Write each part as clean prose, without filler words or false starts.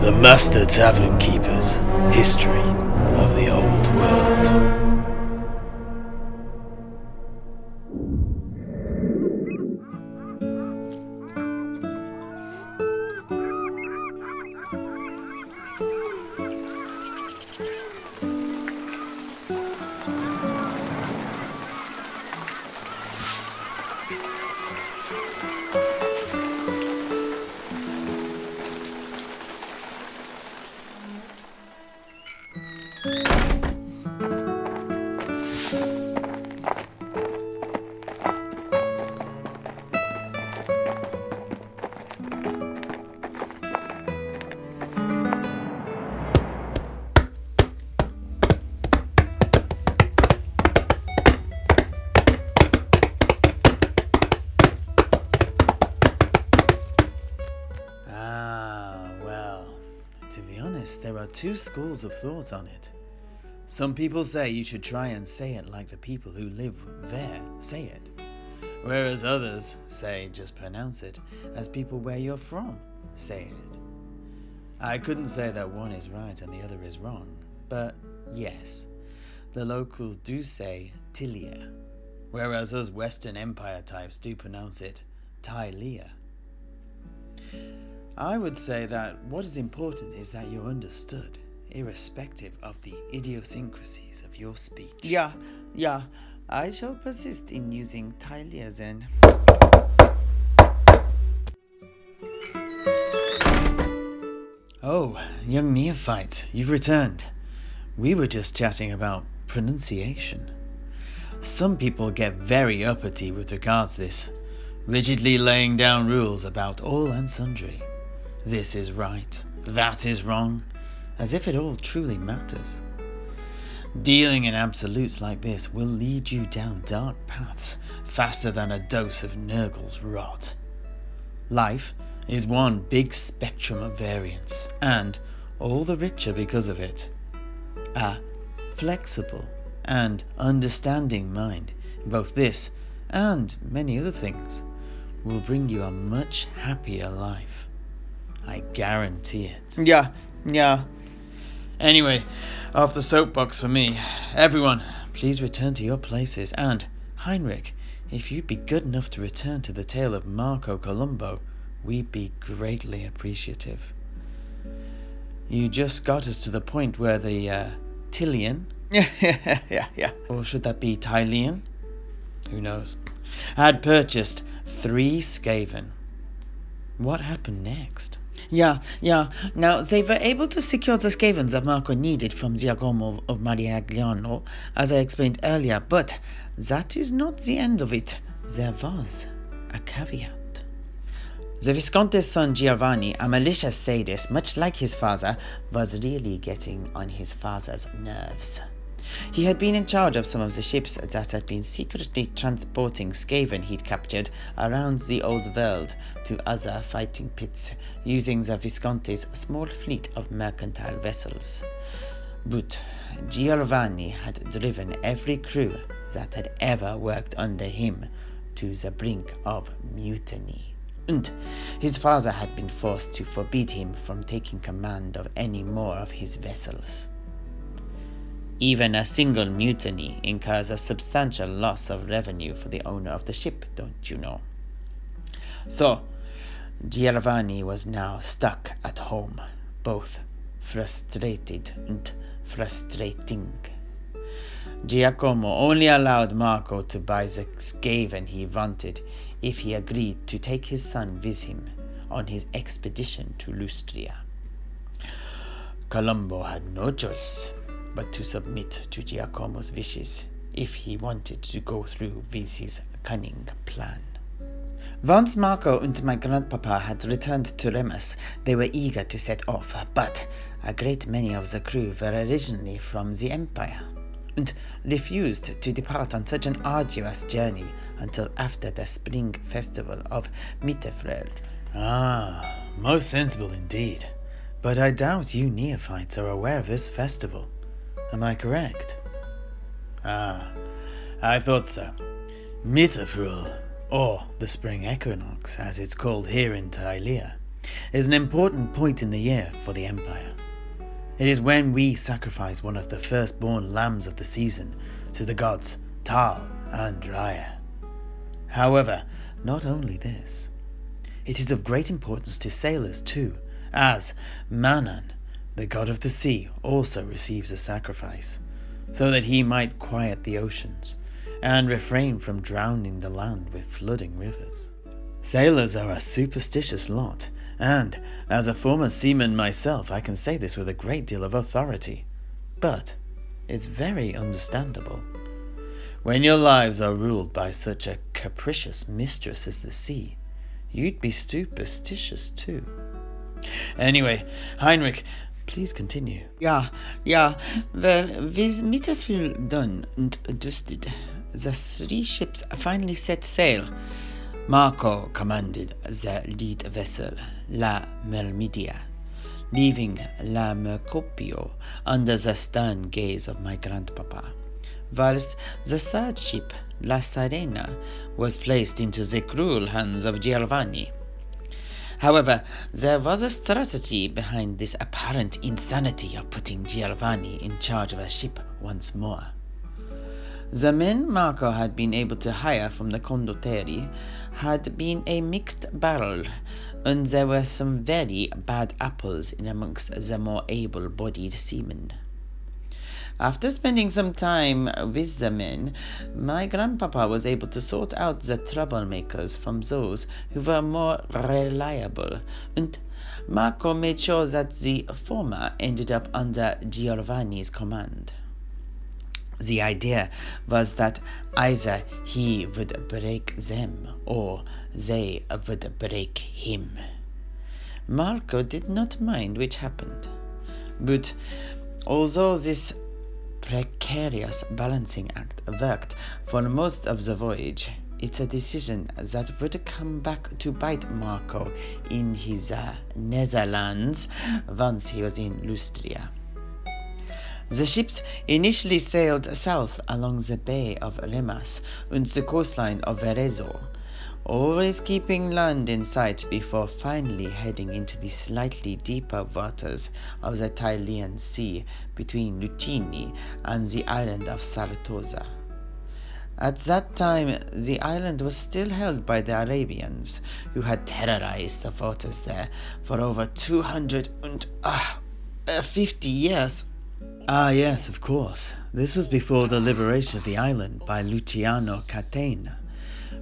The Master Tavern Keeper's History of the Old World. To be honest, there are two schools of thought on it. Some people say you should try and say it like the people who live there say it, whereas others say just pronounce it as people where you're from say it. I couldn't say that one is right and the other is wrong, but yes, the locals do say Tilea, whereas us Western Empire types do pronounce it Tilea. I would say that what is important is that you're understood, irrespective of the idiosyncrasies of your speech. Yeah, I shall persist in using Tilea then. Oh, young neophyte, you've returned. We were just chatting about pronunciation. Some people get very uppity with regards to this, rigidly laying down rules about all and sundry. This is right, that is wrong, as if it all truly matters. Dealing in absolutes like this will lead you down dark paths faster than a dose of Nurgle's rot. Life is one big spectrum of variance, and all the richer because of it. A flexible and understanding mind in both this and many other things will bring you a much happier life. I guarantee it. Yeah. Anyway, off the soapbox for me. Everyone, please return to your places. And, Heinrich, if you'd be good enough to return to the tale of Marco Columbo, we'd be greatly appreciative. You just got us to the point where the, Tilean? Yeah. Or should that be Tylean? Who knows? Had purchased 3 Skaven. What happened next? Yeah. Now, they were able to secure the Skavens that Marco needed from Giacomo of Mariagliano, as I explained earlier, but that is not the end of it. There was a caveat. The Visconte's son Giovanni, a malicious sadist, much like his father, was really getting on his father's nerves. He had been in charge of some of the ships that had been secretly transporting Skaven he'd captured around the Old World to other fighting pits, using the Visconte's small fleet of mercantile vessels. But Giovanni had driven every crew that had ever worked under him to the brink of mutiny. And his father had been forced to forbid him from taking command of any more of his vessels. Even a single mutiny incurs a substantial loss of revenue for the owner of the ship, don't you know? So, Giovanni was now stuck at home, both frustrated and frustrating. Giacomo only allowed Marco to buy the Skaven he wanted if he agreed to take his son with him on his expedition to Lustria. Columbo had no choice but to submit to Giacomo's wishes if he wanted to go through with his cunning plan. Once Marco and my grandpapa had returned to Remus, they were eager to set off, but a great many of the crew were originally from the Empire, and refused to depart on such an arduous journey until after the spring festival of Mittefrel. Most sensible indeed. But I doubt you neophytes are aware of this festival. Am I correct? I thought so. Mittefrel, or the spring equinox, as it's called here in Tilea, is an important point in the year for the Empire. It is when we sacrifice one of the firstborn lambs of the season to the gods Tal and Raya. However, not only this, it is of great importance to sailors too, as Manan, the god of the sea, also receives a sacrifice, so that he might quiet the oceans and refrain from drowning the land with flooding rivers. Sailors are a superstitious lot, and as a former seaman myself, I can say this with a great deal of authority. But it's very understandable. When your lives are ruled by such a capricious mistress as the sea, you'd be superstitious too. Anyway, Heinrich, please continue. Well, with Mitterfield done and dusted, the 3 ships finally set sail. Marco commanded the lead vessel, La Mermidia, leaving La Mercopio under the stern gaze of my grandpapa, whilst the 3rd ship, La Sirena, was placed into the cruel hands of Giovanni. However, there was a strategy behind this apparent insanity of putting Giovanni in charge of a ship once more. The men Marco had been able to hire from the condottieri had been a mixed barrel, and there were some very bad apples in amongst the more able-bodied seamen. After spending some time with the men, my grandpapa was able to sort out the troublemakers from those who were more reliable, and Marco made sure that the former ended up under Giovanni's command. The idea was that either he would break them or they would break him. Marco did not mind which happened, but although this precarious balancing act worked for most of the voyage, it's a decision that would come back to bite Marco in his Netherlands once he was in Lustria. The ships initially sailed south along the Bay of Remas and the coastline of Verezzo, always keeping land in sight before finally heading into the slightly deeper waters of the Tilean Sea between Lucini and the island of Sartosa. At that time, the island was still held by the Arabians, who had terrorized the waters there for over 250 years. Ah yes, of course. This was before the liberation of the island by Luciano Catena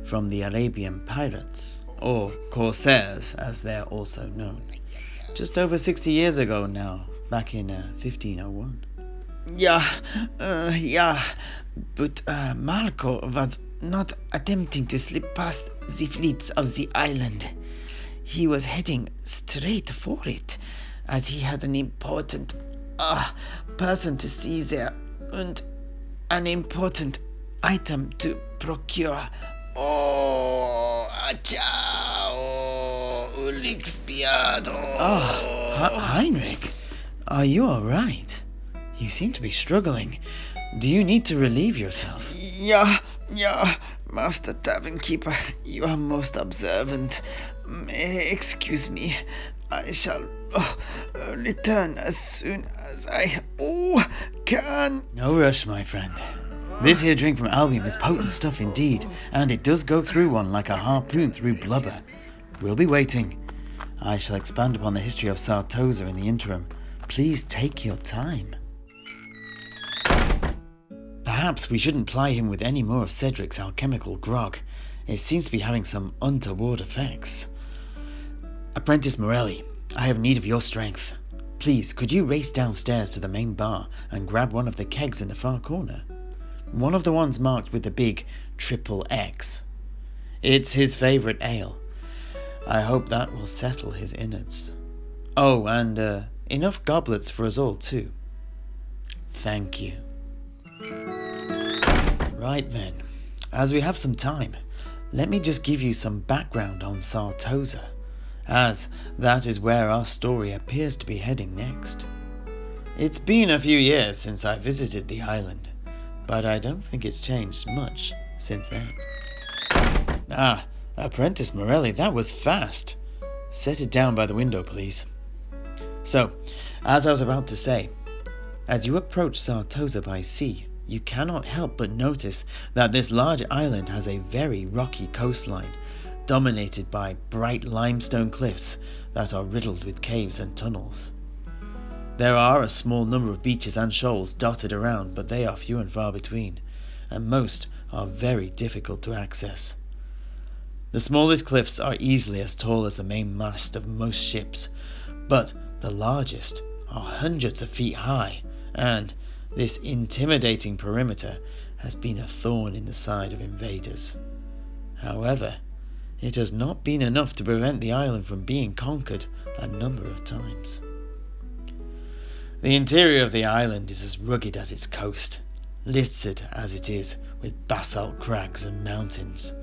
from the Arabian pirates, or corsairs as they're also known. Just over 60 years ago now, back in 1501. But Marco was not attempting to slip past the fleets of the island. He was heading straight for it, as he had an important person to see there, and an important item to procure. Heinrich, are you alright? You seem to be struggling. Do you need to relieve yourself? Yeah, Master Tavern Keeper, you are most observant. Excuse me, I shall return as soon as I can. No rush, my friend. This here drink from Albion is potent stuff indeed, and it does go through one like a harpoon through blubber. We'll be waiting. I shall expand upon the history of Sartosa in the interim. Please take your time. Perhaps we shouldn't ply him with any more of Cedric's alchemical grog. It seems to be having some untoward effects. Apprentice Morelli, I have need of your strength. Please, could you race downstairs to the main bar and grab one of the kegs in the far corner? One of the ones marked with the big XXX. It's his favourite ale. I hope that will settle his innards. Oh, and enough goblets for us all too. Thank you. Right then, as we have some time, let me just give you some background on Sartosa, as that is where our story appears to be heading next. It's been a few years since I visited the island, but I don't think it's changed much since then. Apprentice Morelli, that was fast. Set it down by the window, please. So, as I was about to say, as you approach Sartosa by sea, you cannot help but notice that this large island has a very rocky coastline, dominated by bright limestone cliffs that are riddled with caves and tunnels. There are a small number of beaches and shoals dotted around, but they are few and far between, and most are very difficult to access. The smallest cliffs are easily as tall as the main mast of most ships, but the largest are hundreds of feet high, and this intimidating perimeter has been a thorn in the side of invaders. However, it has not been enough to prevent the island from being conquered a number of times. The interior of the island is as rugged as its coast, littered as it is with basalt crags and mountains,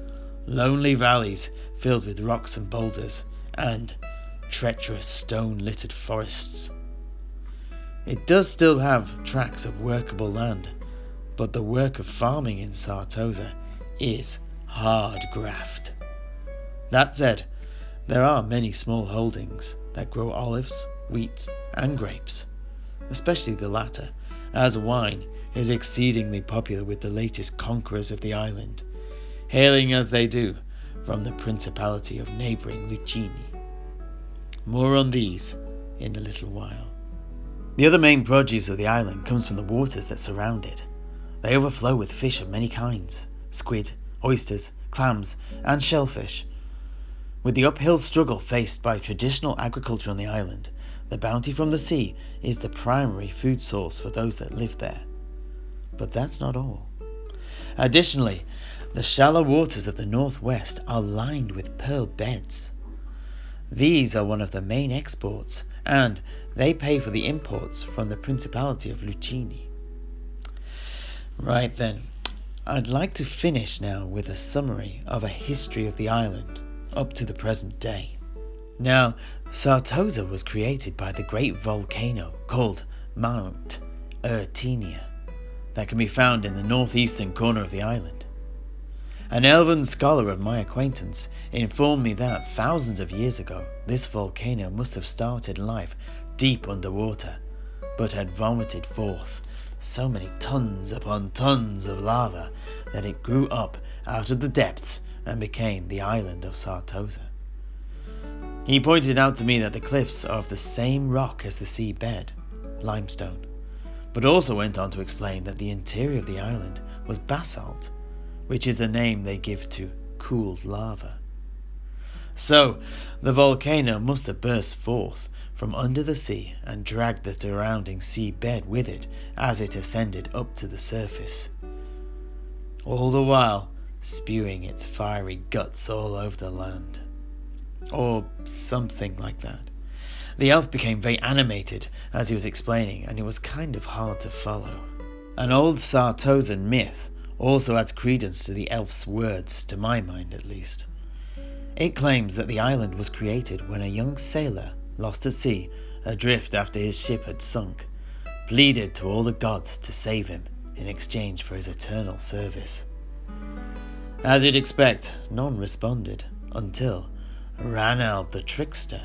lonely valleys filled with rocks and boulders, and treacherous stone-littered forests. It does still have tracts of workable land, but the work of farming in Sartosa is hard graft. That said, there are many small holdings that grow olives, wheat, and grapes, especially the latter, as wine is exceedingly popular with the latest conquerors of the island, hailing as they do from the principality of neighbouring Lucini. More on these in a little while. The other main produce of the island comes from the waters that surround it. They overflow with fish of many kinds: squid, oysters, clams, and shellfish. With the uphill struggle faced by traditional agriculture on the island, the bounty from the sea is the primary food source for those that live there. But that's not all. Additionally, the shallow waters of the northwest are lined with pearl beds. These are one of the main exports, and they pay for the imports from the Principality of Lucini. Right then, I'd like to finish now with a summary of a history of the island up to the present day. Now, Sartosa was created by the great volcano called Mount Ertinia that can be found in the northeastern corner of the island. An elven scholar of my acquaintance informed me that thousands of years ago this volcano must have started life deep underwater, but had vomited forth so many tons upon tons of lava that it grew up out of the depths and became the island of Sartosa. He pointed out to me that the cliffs are of the same rock as the sea bed, limestone, but also went on to explain that the interior of the island was basalt, which is the name they give to cooled lava. So, the volcano must have burst forth from under the sea and dragged the surrounding sea bed with it as it ascended up to the surface, all the while spewing its fiery guts all over the land. Or something like that. The elf became very animated as he was explaining, and it was kind of hard to follow. An old Sartosan myth also adds credence to the elf's words, to my mind at least. It claims that the island was created when a young sailor, lost at sea, adrift after his ship had sunk, pleaded to all the gods to save him in exchange for his eternal service. As you'd expect, none responded until Ranald the trickster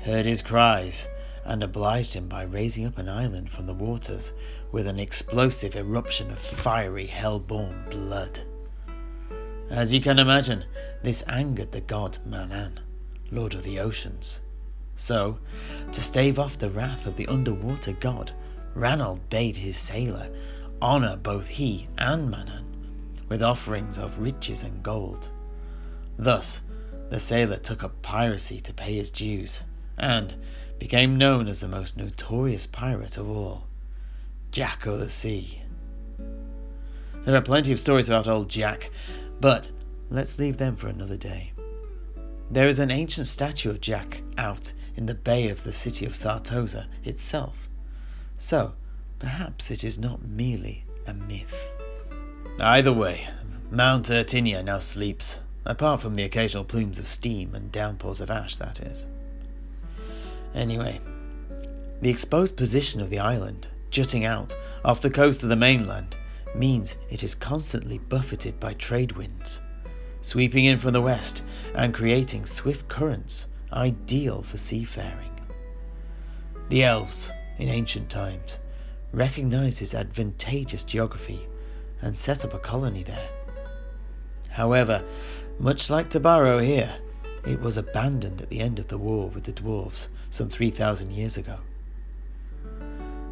heard his cries and obliged him by raising up an island from the waters with an explosive eruption of fiery hell-born blood. As you can imagine, this angered the god Manan, lord of the oceans. So, to stave off the wrath of the underwater god, Ranald bade his sailor honour both he and Manan with offerings of riches and gold. Thus, the sailor took up piracy to pay his dues, and became known as the most notorious pirate of all, Jack o' the Sea. There are plenty of stories about old Jack, but let's leave them for another day. There is an ancient statue of Jack out in the bay of the city of Sartosa itself, so perhaps it is not merely a myth. Either way, Mount Ertinia now sleeps, apart from the occasional plumes of steam and downpours of ash, that is. Anyway, the exposed position of the island, jutting out off the coast of the mainland, means it is constantly buffeted by trade winds, sweeping in from the west and creating swift currents ideal for seafaring. The elves, in ancient times, recognized this advantageous geography and set up a colony there. However, much like Tobaro here, it was abandoned at the end of the war with the dwarves some 3,000 years ago.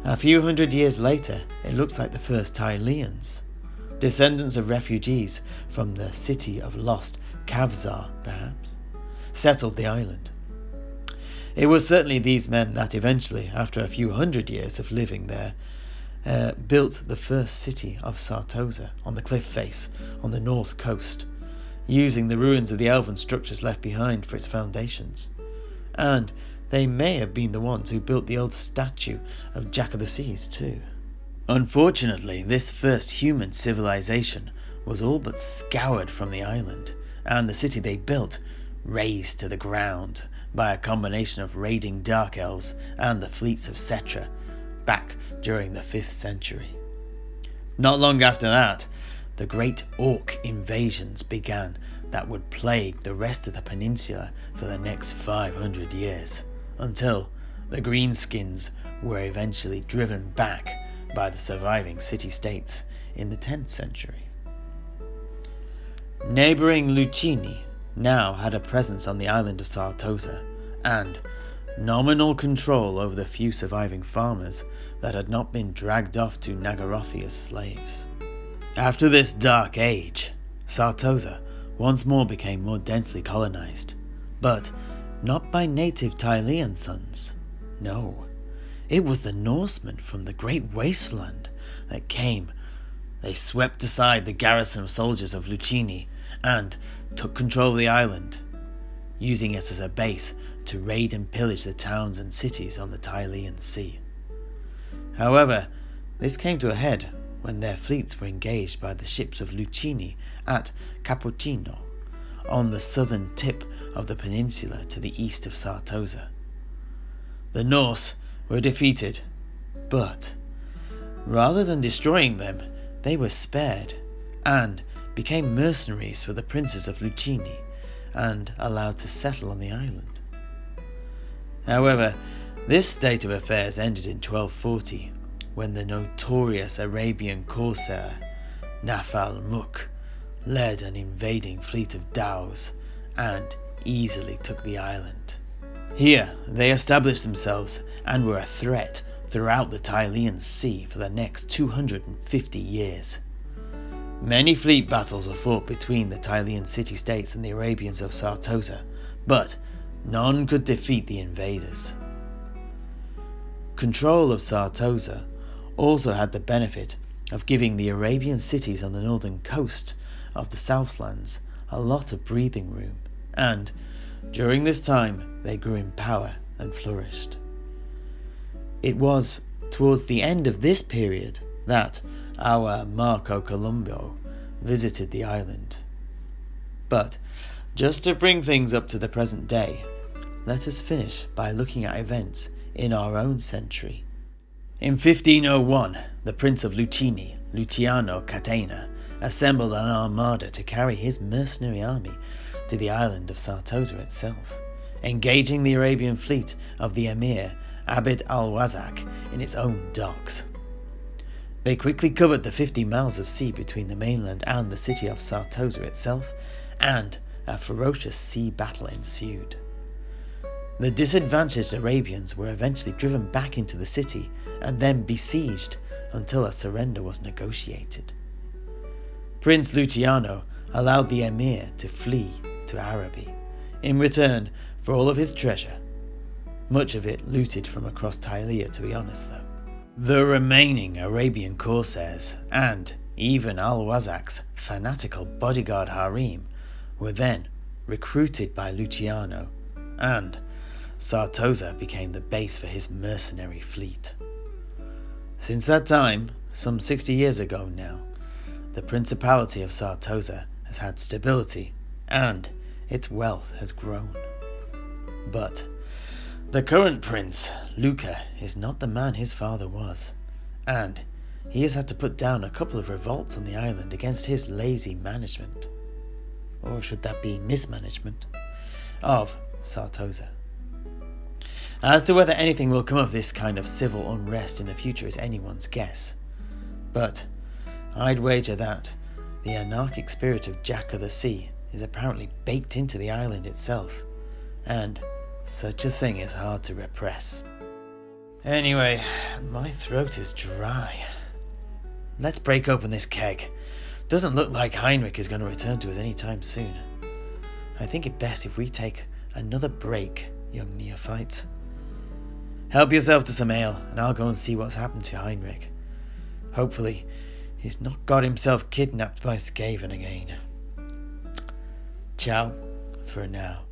A few hundred years later, it looks like the first Tileans, descendants of refugees from the city of lost Kavzar, perhaps, settled the island. It was certainly these men that eventually, after a few hundred years of living there, built the first city of Sartosa on the cliff face on the north coast, using the ruins of the elven structures left behind for its foundations. And they may have been the ones who built the old statue of Jack of the Seas too. Unfortunately, this first human civilization was all but scoured from the island, and the city they built razed to the ground by a combination of raiding dark elves and the fleets of Cetra back during the 5th century. Not long after that, the great orc invasions began that would plague the rest of the peninsula for the next 500 years, until the greenskins were eventually driven back by the surviving city-states in the 10th century. Neighbouring Lucini now had a presence on the island of Sartosa, and nominal control over the few surviving farmers that had not been dragged off to Nagarothi as slaves. After this dark age, Sartosa once more became more densely colonized, but not by native Tilean sons. No, it was the Norsemen from the great wasteland that came. They swept aside the garrison of soldiers of Lucini and took control of the island, using it as a base to raid and pillage the towns and cities on the Tilean Sea. However, this came to a head when their fleets were engaged by the ships of Lucini at Cappuccino, on the southern tip of the peninsula to the east of Sartosa. The Norse were defeated, but rather than destroying them, they were spared and became mercenaries for the princes of Lucini and allowed to settle on the island. However, this state of affairs ended in 1240, when the notorious Arabian corsair Nafal Muk led an invading fleet of dhows and easily took the island. Here they established themselves and were a threat throughout the Tilean Sea for the next 250 years. Many fleet battles were fought between the Tilean city-states and the Arabians of Sartosa, but none could defeat the invaders. Control of Sartosa also had the benefit of giving the Arabian cities on the northern coast of the Southlands a lot of breathing room, and during this time they grew in power and flourished. It was towards the end of this period that our Marco Columbo visited the island. But just to bring things up to the present day, let us finish by looking at events in our own century. In 1501, the Prince of Lucini, Luciano Catena, assembled an armada to carry his mercenary army to the island of Sartosa itself, engaging the Arabian fleet of the Emir Abd al-Wazak in its own docks. They quickly covered the 50 miles of sea between the mainland and the city of Sartosa itself, and a ferocious sea battle ensued. The disadvantaged Arabians were eventually driven back into the city and then besieged until a surrender was negotiated. Prince Luciano allowed the Emir to flee to Araby, in return for all of his treasure, much of it looted from across Tilea, to be honest though. The remaining Arabian corsairs, and even al-Wazak's fanatical bodyguard harem, were then recruited by Luciano, and Sartosa became the base for his mercenary fleet. Since that time, some 60 years ago now, the Principality of Sartosa has had stability, and its wealth has grown. But the current prince, Luca, is not the man his father was, and he has had to put down a couple of revolts on the island against his lazy management, or should that be mismanagement, of Sartosa. As to whether anything will come of this kind of civil unrest in the future is anyone's guess. But I'd wager that the anarchic spirit of Jack of the Sea is apparently baked into the island itself, and such a thing is hard to repress. Anyway, my throat is dry. Let's break open this keg. Doesn't look like Heinrich is going to return to us anytime soon. I think it best if we take another break, young neophyte. Help yourself to some ale, and I'll go and see what's happened to Heinrich. Hopefully, he's not got himself kidnapped by Skaven again. Ciao for now.